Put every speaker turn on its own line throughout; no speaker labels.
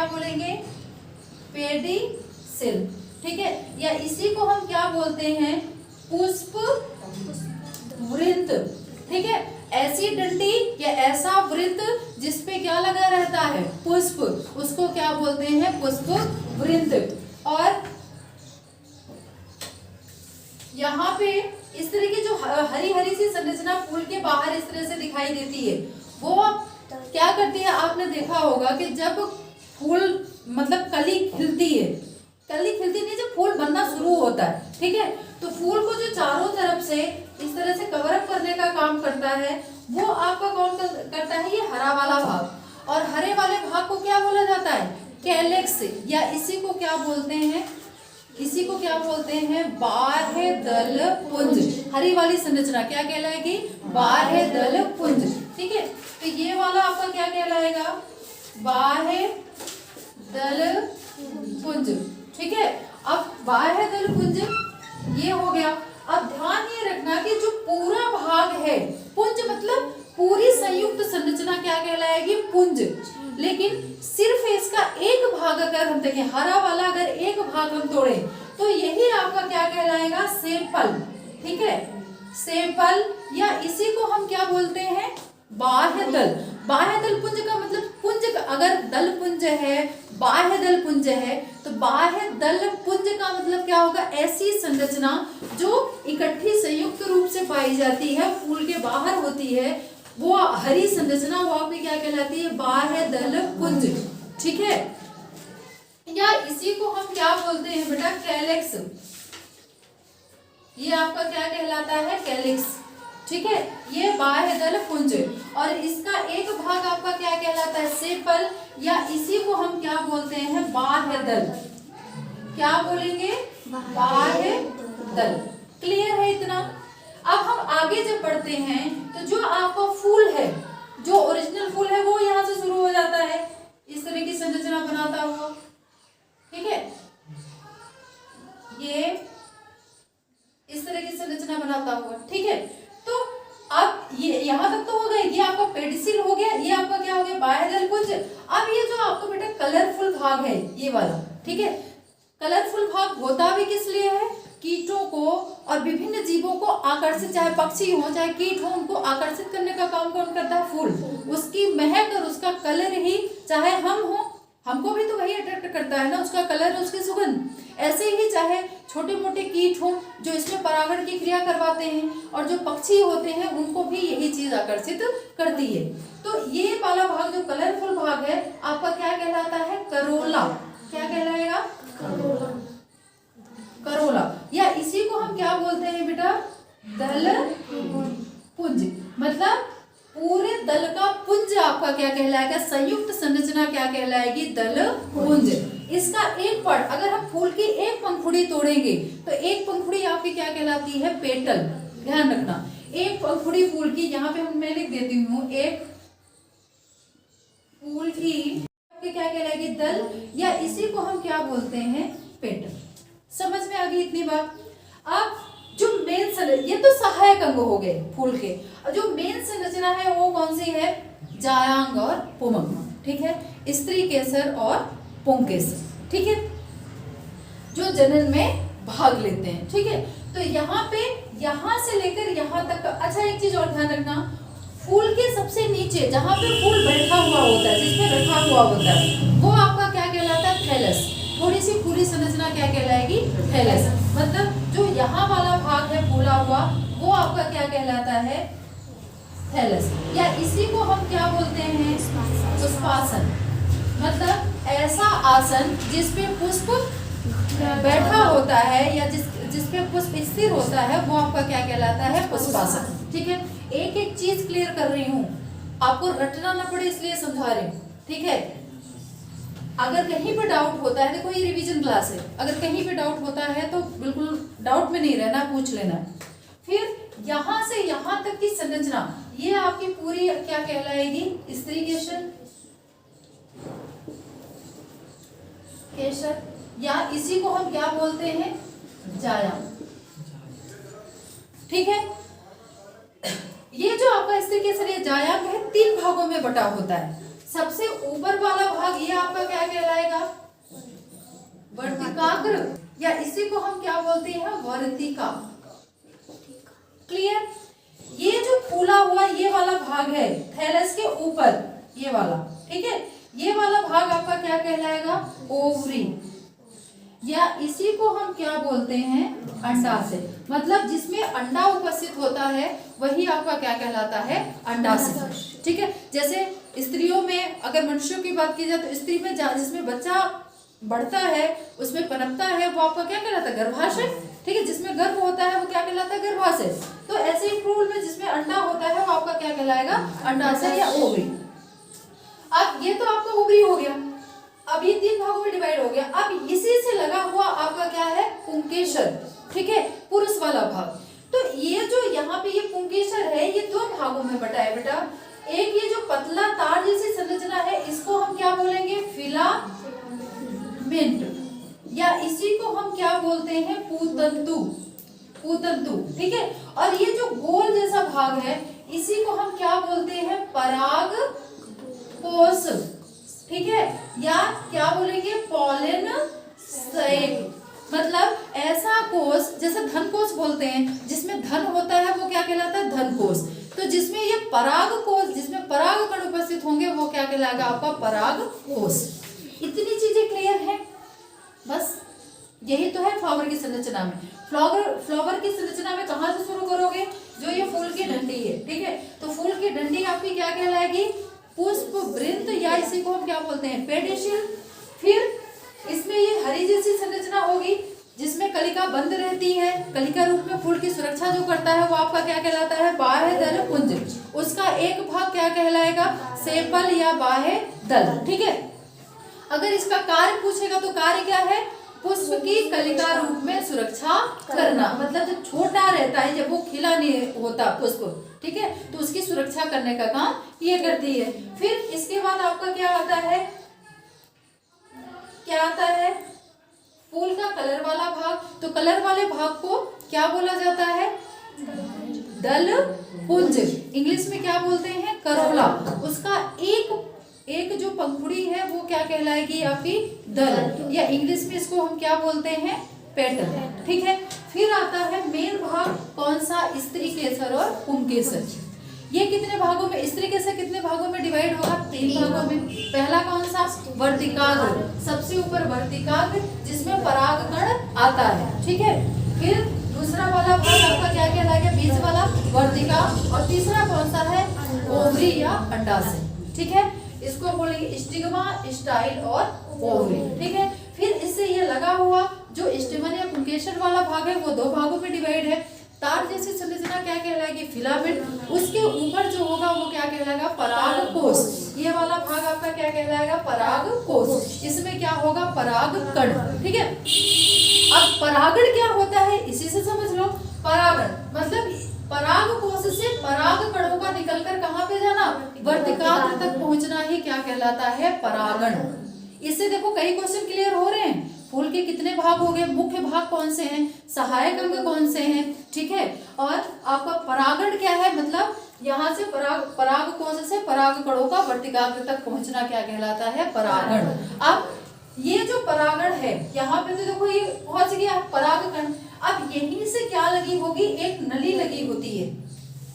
क्या बोलेंगे? पेडिसिल, ठीक है। या इसी को हम क्या बोलते हैं? पुष्प वृंत, ठीक है। ऐसी डंडी या ऐसा वृंत जिसपे क्या लगा रहता है? पुष्प, उसको क्या बोलते हैं? पुष्प वृंत। और यहाँ पे इस तरह की जो हरी हरी सी संरचना फूल के बाहर इस तरह से दिखाई देती है, वो क्या करती है? आपने देखा होगा कि जब फूल मतलब कली खिलती है, कली खिलती नहीं, जब फूल बनना शुरू होता है, ठीक है, तो फूल को जो चारों तरफ से इस तरह से कवर अप करने का काम करता है, वो आपका कौन करता है? ये हरा वाला भाग। और हरे वाले भाग को क्या बोला जाता है? कैलेक्स, या इसी को क्या बोलते हैं? इसी को क्या बोलते हैं? बाह्य दल पुंज। हरी वाली संरचना क्या कहलाएगी? बाह्य दल पुंज, ठीक है। तो ये वाला आपका क्या कहलाएगा? बाह्य दल पुंज, ठीक है। अब बाह्य दल पुंज ये हो गया। अब ध्यान ये रखना कि जो पूरा भाग है, पुंज मतलब पूरी संयुक्त संरचना क्या कहलाएगी? पुंज। लेकिन सिर्फ इसका एक भाग अगर हम देखें, हरा वाला अगर एक भाग हम तोड़े, तो यही आपका क्या कहलाएगा? सेपल, ठीक है, सेपल। या इसी को हम क्या बोलते हैं? बाह्य दल। बाह्य दल पुंज का मतलब, पुंज अगर दल पुंज है, बाह्य दल पुंज है, तो बाह्य दल पुंज का मतलब क्या होगा? ऐसी संरचना जो इकट्ठी संयुक्त रूप से पाई जाती है, फूल के बाहर होती है, वो हरी संरचना, वो आपकी क्या कहलाती है? बाह्य दल पुंज, ठीक है। या इसी को हम क्या बोलते हैं बेटा? कैलेक्स। ये आपका क्या कहलाता है? कैलिक्स, ठीक है। ये बाह्य दल पुंज। और इसका एक भाग आपका क्या कहलाता है? सेपल। या इसी को हम क्या बोलते हैं? बाह्य दल। क्या बोलेंगे? बाह्य दल। क्लियर है इतना? अब हम आगे जब बढ़ते हैं, तो जो आपका फूल है, जो ओरिजिनल फूल है, वो यहाँ से शुरू हो जाता है इस तरह की संरचना बनाता हुआ, ठीक है। ये इस तरह की संरचना बनाता हुआ, ठीक है। तो अब ये यहाँ तक तो हो गए, ये आपका पेडिसिल हो गया, ये आपका क्या हो गया? बाह्य दल पुंज। अब ये जो आपका बेटा कलरफुल भाग है, ये वाला, ठीक है। कलरफुल भाग होता भी किस लिए है? कीटों को और विभिन्न जीवों को आकर्षित, चाहे पक्षी हो चाहे कीट हो, उनको आकर्षित करने का काम कौन करता है? फूल। उसकी महक और उसका कलर ही, चाहे हम हो, हमको भी तो वही अट्रैक्ट करता है ना, उसका कलर, उसकी सुगंध। ऐसे ही चाहे छोटे मोटे कीट हो जो इसमें परागण की क्रिया करवाते हैं, और जो पक्षी होते हैं उनको भी यही चीज आकर्षित करती है। तो ये वाला भाग जो कलरफुल भाग है आपका क्या कहलाता है? करोला। क्या कहलाएगा? करोला। करोला। या इसी को हम क्या बोलते हैं बेटा? दल पुंज। मतलब पूरे दल का पुंज आपका क्या कहलाएगा? संयुक्त संरचना क्या कहलाएगी? दल पुंज। इसका एक पार्ट, अगर हम फूल की एक पंखुड़ी तोड़ेंगे, तो एक पंखुड़ी आपकी क्या कहलाती है? पेटल। ध्यान रखना, एक पंखुड़ी फूल की, यहाँ पे मैं लिख देती हूँ, एक फूल की आपकी क्या कहलाएगी? दल। या इसी को हम क्या बोलते हैं? पेटल। समझ में आ गई इतनी बात? अब जो मेन संरचना, ये तो सहायक अंग हो गए फूल के, और जो मेन संरचना है वो कौन सी है? जायांग और पुमंग, ठीक है। स्त्री केसर और पुंकेसर, ठीक है, जो जनन में भाग लेते हैं, ठीक है। तो यहाँ पे, यहाँ से लेकर यहाँ तक। अच्छा, एक चीज और ध्यान रखना, फूल के सबसे नीचे जहाँ पे फूल बैठा हुआ होता है, जिसमें रखा हुआ होता है, वो आपका क्या कहलाता है? थैलस। थोड़ी सी पूरी संरचना क्या कहलाएगी? थैलस। मतलब जो यहाँ वाला भाग है फूला हुआ, वो आपका क्या कहलाता है? थैलस। या इसी को हम क्या बोलते हैं? पुष्पासन। मतलब ऐसा आसन जिसपे पुष्प बैठा होता है, या जिसपे पुष्प स्थिर होता है, वो आपका क्या कहलाता है? पुष्पासन, ठीक है। एक एक चीज क्लियर कर रही हूँ, आपको रटना ना पड़े इसलिए समझा रही हूँ, ठीक है। अगर कहीं पे डाउट होता है, देखो ये रिवीजन क्लास है, अगर कहीं पे डाउट होता है तो बिल्कुल डाउट में नहीं रहना, पूछ लेना। फिर यहाँ से यहाँ तक की संरचना, ये आपकी पूरी क्या कहलाएगी? स्त्री केसर। या इसी को हम क्या बोलते हैं? जायांग, ठीक है। ये जो आपका स्त्री केसर, ये जायांग है, 3 भागों में बटा होता है। सबसे ऊपर वाला भाग ये आपका क्या कहलाएगा? पराग्र, या इसी को हम क्या बोलते हैं, वर्तिका। क्लियर। ये जो फूला हुआ ये वाला भाग है थैलस के ऊपर, ये वाला, ठीक है, ये वाला भाग आपका क्या कहलाएगा, ओवरी, या इसी को हम क्या बोलते हैं, अंडाशय। मतलब जिसमें अंडा उपस्थित होता है वही आपका क्या कहलाता है, अंडाशय। ठीक है। जैसे स्त्रियों में अगर मनुष्यों की बात की जाए तो स्त्री में जिसमें बच्चा बढ़ता है, उसमें पनपता है, वो आपका क्या कहलाता है, गर्भाशय। ठीक है। जिसमें गर्भ होता है वो क्या कहलाता है, गर्भाशय। तो ऐसे ही फ्रूट में जिसमें अंडा होता है वो आपका क्या कहलाएगा, अंडाशय या ओवरी। अब ये तो आपका ओवरी हो गया। अब ये 3 भागों में डिवाइड हो गया। अब इसी से लगा हुआ आपका क्या है, पुंकेसर। ठीक है, पुरुष वाला भाग। तो ये जो यहाँ पे ये पुंकेसर है ये 2 भागों में बटा है बेटा। एक ये जो पतला तार जैसी संरचना है इसको हम क्या बोलेंगे, फिलामेंट, या इसी को हम क्या बोलते हैं, पूतंतु। पूतंतु। ठीक है। और ये जो गोल जैसा भाग है इसी को हम क्या बोलते हैं, पराग कोश। ठीक है, या क्या बोलेंगे, पॉलन सैक। मतलब ऐसा कोश, जैसे धन कोश बोलते हैं, जिसमें धन होता है वो क्या कहलाता है, धन कोश। तो जिसमें ये पराग कोश, जिसमें पराग कण उपस्थित होंगे वो क्या कहलाएगा, आपका पराग कोश। इतनी चीजें क्लियर है। बस यही तो है फ्लावर की संरचना में। फ्लावर की संरचना में कहाँ से शुरू करोगे, जो ये फूल की डंडी है। ठीक है, तो फूल की डंडी आपकी क्या कहलाएगी, पुष्प वृंत, या इसी को हम क्या बोलते हैं, पेडिशिल। फिर इसमें ये हरी जैसी संरचना होगी जिसमें कलिका बंद रहती है। कलिका रूप में फूल की सुरक्षा जो करता है वो आपका क्या कहलाता है, बाह्य दल पुंज। उसका एक भाग क्या कहलाएगा, सेपल या बाह्य दल। ठीक है। अगर इसका कार्य पूछेगा तो कार्य क्या है, पुष्प की कलिका रूप में सुरक्षा करना। मतलब जब छोटा रहता है, जब वो खिला नहीं होता पुष्प, ठीक है, तो उसकी सुरक्षा करने का काम ये करती है। फिर इसके बाद आपका क्या आता है, क्या आता है, फूल का कलर वाला भाग। तो कलर वाले भाग को क्या बोला जाता है, दल पुंज। इंग्लिश में क्या बोलते हैं, करोला। उसका एक जो पंखुड़ी है वो क्या कहलाएगी, आपकी दल, या इंग्लिश में इसको हम क्या बोलते हैं, पेटल। ठीक है। फिर आता है मेन भाग, कौन सा, स्त्री केसर और पुंकेसर। ये कितने भागों में, स्त्री केसर कितने भागों में डिवाइड होगा, 3 भागों में। पहला कौन सा, वर्तिकाग्र, सबसे ऊपर वर्तिकाग्र जिसमें परागकण आता है। ठीक है। फिर दूसरा वाला भाग आपका क्या कहलाएगा, बीच वाला, वर्तिका। और तीसरा कौन सा है, ओवरी या अंडाशय। ठीक है, इसको बोलेंगे स्टिग्मा, स्टाइल और ओवरी। ठीक है। फिर इससे ये लगा हुआ जो स्टिग्मा या पुंकेसर वाला भाग है वो 2 भागों में डिवाइड है। तार जैसी संरचना क्या कहलाएगी, फिलामेंट। उसके ऊपर जो होगा वो क्या कहलाएगा, परागकोश। ये वाला भाग आपका क्या कहलाएगा, परागकोश। इसमें क्या होगा, परागकण। ठीक है। अब परागण क्या होता है इसी से समझ लो। परागण मतलब परागकोश से पराग कणों का निकलकर कहाँ पे जाना, वर्तिकाग्र तक पहुंचना ही क्या कहलाता है, परागण। इससे देखो कई क्वेश्चन क्लियर हो रहे हैं। फूल के कितने भाग हो गए, मुख्य भाग कौन से हैं, सहायक अंग कौन से हैं। ठीक है। और आपका परागण क्या है, मतलब यहाँ से परागकोश से पराग कणों का वर्तिकाग्र तक पहुंचना क्या कहलाता है, परागण। अब ये जो परागण है यहाँ पे तो देखो ये पहुंच गया परागकण। अब यहीं से क्या लगी होगी, एक नली लगी होती है।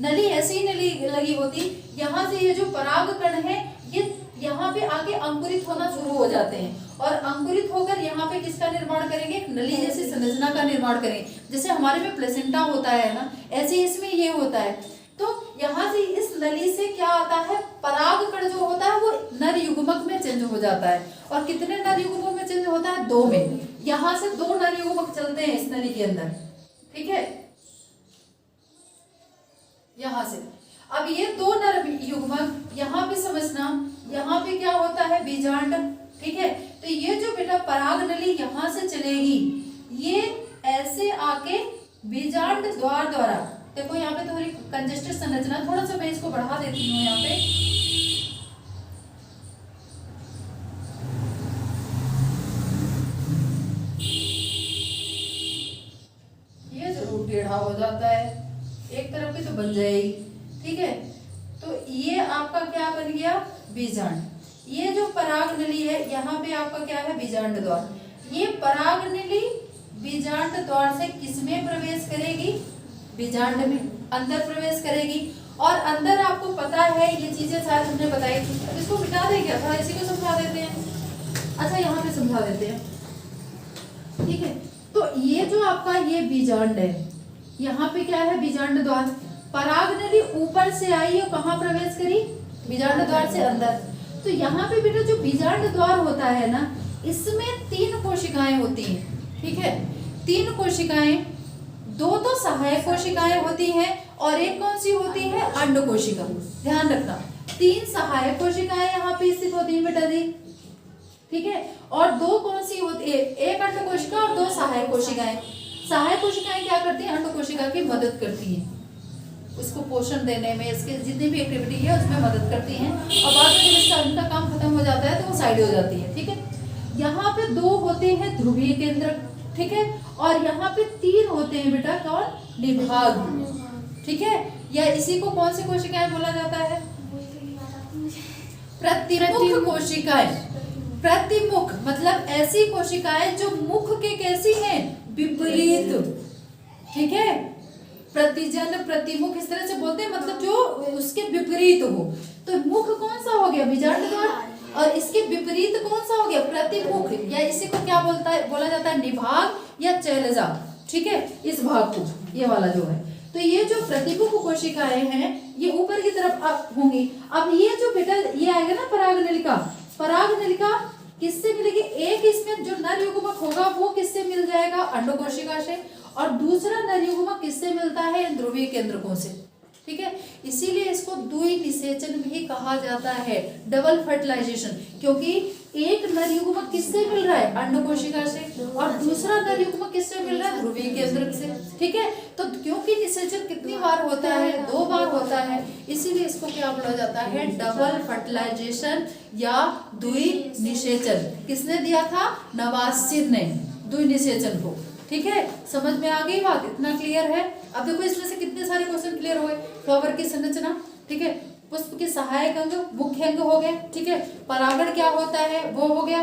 नली ऐसी ही नली लगी होती, यहाँ से ये जो परागकण है ये यहाँ पे आके अंकुरित होना शुरू हो जाते हैं। और अंकुरित होकर यहाँ पे किसका निर्माण करेंगे, एक नली जैसी संरचना का निर्माण करेंगे। जैसे हमारे में प्लेसेंटा होता है ना, ऐसे इसमें ये होता है। तो यहाँ से इस नली से क्या आता है, परागकण जो होता है वो नर युग्मक में चेंज हो जाता है। और कितने नर युग्मक में चेंज होता है, 2 में। यहाँ से 2 नर युग्मक चलते हैं इस नली के अंदर। ठीक है, यहाँ से। अब ये 2 नर युग्मक यहाँ पे समझना, यहाँ पे क्या होता है, बीजांड। ठीक है। तो ये जो बेटा पराग नली यहाँ से चलेगी, ये ऐसे आके बीजांड द्वार द्वारा, देखो यहाँ पे थोड़ी कंजेस्टेड संरचना, थोड़ा सा मैं इसको बढ़ा देती हूँ यहाँ पे। ये जरूर टेढ़ा हो जाता है, एक तरफ की तो बन जाएगी। ठीक है। तो ये आपका क्या बन गया, बीजांड। ये जो पराग नली है यहाँ पे आपका क्या है, बीजांड द्वार। ये परागनली बीजांड द्वार से किसमें प्रवेश करेगी? बीजांड में अंदर प्रवेश करेगी। और अंदर आपको पता है ये चीजें शायद हमने बताई थी, अब इसको मिटा दें क्या, थोड़ा इसी को समझा देते हैं। अच्छा यहाँ पे समझा देते हैं, ठीक है। तो ये जो आपका ये बीजांड है, यहाँ पे क्या है? बीजांड द्वार। परागनली ऊपर से आई और कहाँ प्रवेश करी? बीजांड द्वार से अंदर। तो यहाँ पे बेटा जो बीजांड द्वार होता है ना, इसमें 3 कोशिकाएं होती हैं, ठीक है। 3 कोशिकाएं, 2 तो सहायक कोशिकाएं होती हैं और एक कौन सी होती है? अंड कोशिका। ध्यान रखना, 3 सहायक कोशिकाएं यहाँ पे स्थित होती हैं बेटा दी, ठीक है। और 2 कौन सी होती है? एक अंड कोशिका और 2 सहायक कोशिकाएं। सहायक कोशिकाएं क्या करती हैं? अंड कोशिका की मदद करती हैं, उसको पोषण देने में, इसके जितनी भी एक्टिविटी है उसमें मदद करती हैं। और बाद में जब इसका उनका काम खत्म हो जाता है तो वो साइड हो जाती है, ठीक है। यहाँ पे 2 होते हैं ध्रुवीय केंद्र, ठीक है। और यहाँ पे 3 होते हैं बेटा कौन? निभाग, ठीक है। या इसी को कौन सी कोशिकाएं बोला जाता है? प्रतिमुख कोशिकाएं। प्रतिमुख मतलब ऐसी कोशिकाएं जो मुख के कैसी हैं? विपरीत, ठीक है। प्रतिजन, प्रतिमुख इस तरह से बोलते हैं, मतलब जो उसके विपरीत हो। तो मुख कौन सा हो गया? बीजांड द्वार। और इसके विपरीत कौन सा हो गया? प्रतिमुख, या इसी को क्या बोला जाता है? निभाग या चैलजा, ठीक है। इस भाग को, ये वाला जो है। तो ये जो प्रतिमुख कोशिकाएं हैं ये ऊपर की तरफ अब होंगी। अब ये जो बेटा ये आएगा ना परागनलिका, परागनलिका किससे मिलेगी? एक इसमें जो नर युग्मक होगा वो किससे मिल जाएगा? अंड कोशिका से। और दूसरा नर युग्मक किससे मिलता है? इन ध्रुवीय केंद्रकों से, ठीक है। इसीलिए इसको द्विनिषेचन भी कहा जाता है, डबल फर्टिलाइजेशन, क्योंकि एक नर युग्मक किससे मिल रहा है? अंड कोशिका से, और दूसरा नर युग्मक किससे मिल रहा है? ध्रुवीय केंद्रक से, ठीक है। तो क्योंकि निषेचन कितनी बार होता है? 2 बार होता है, इसीलिए इसको क्या बोला जाता है? डबल फर्टिलाइजेशन या द्विनिषेचन। किसने दिया था? नवासिर ने द्विनिषेचन को, ठीक है। समझ में आ गई बात? इतना क्लियर है? अब देखो इसमें से कितने सारे क्वेश्चन क्लियर हुए। फ्लावर की संरचना, ठीक है। पुष्प के सहायक अंग, मुख्य अंग हो गए, ठीक है। परागण क्या होता है वो हो गया।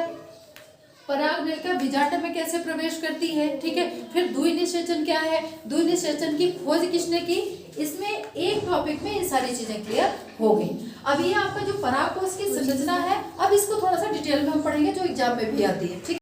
परागनलिका बीजांड में कैसे प्रवेश करती है, ठीक है। फिर द्विनिषेचन क्या है? द्विनिषेचन की खोज किसने की? इसमें एक टॉपिक में ये सारी चीजें क्लियर हो गई। अब ये आपका जो परागकोश की संरचना है, अब इसको थोड़ा सा डिटेल में हम पढ़ेंगे जो एग्जाम में भी आती है, ठीक है।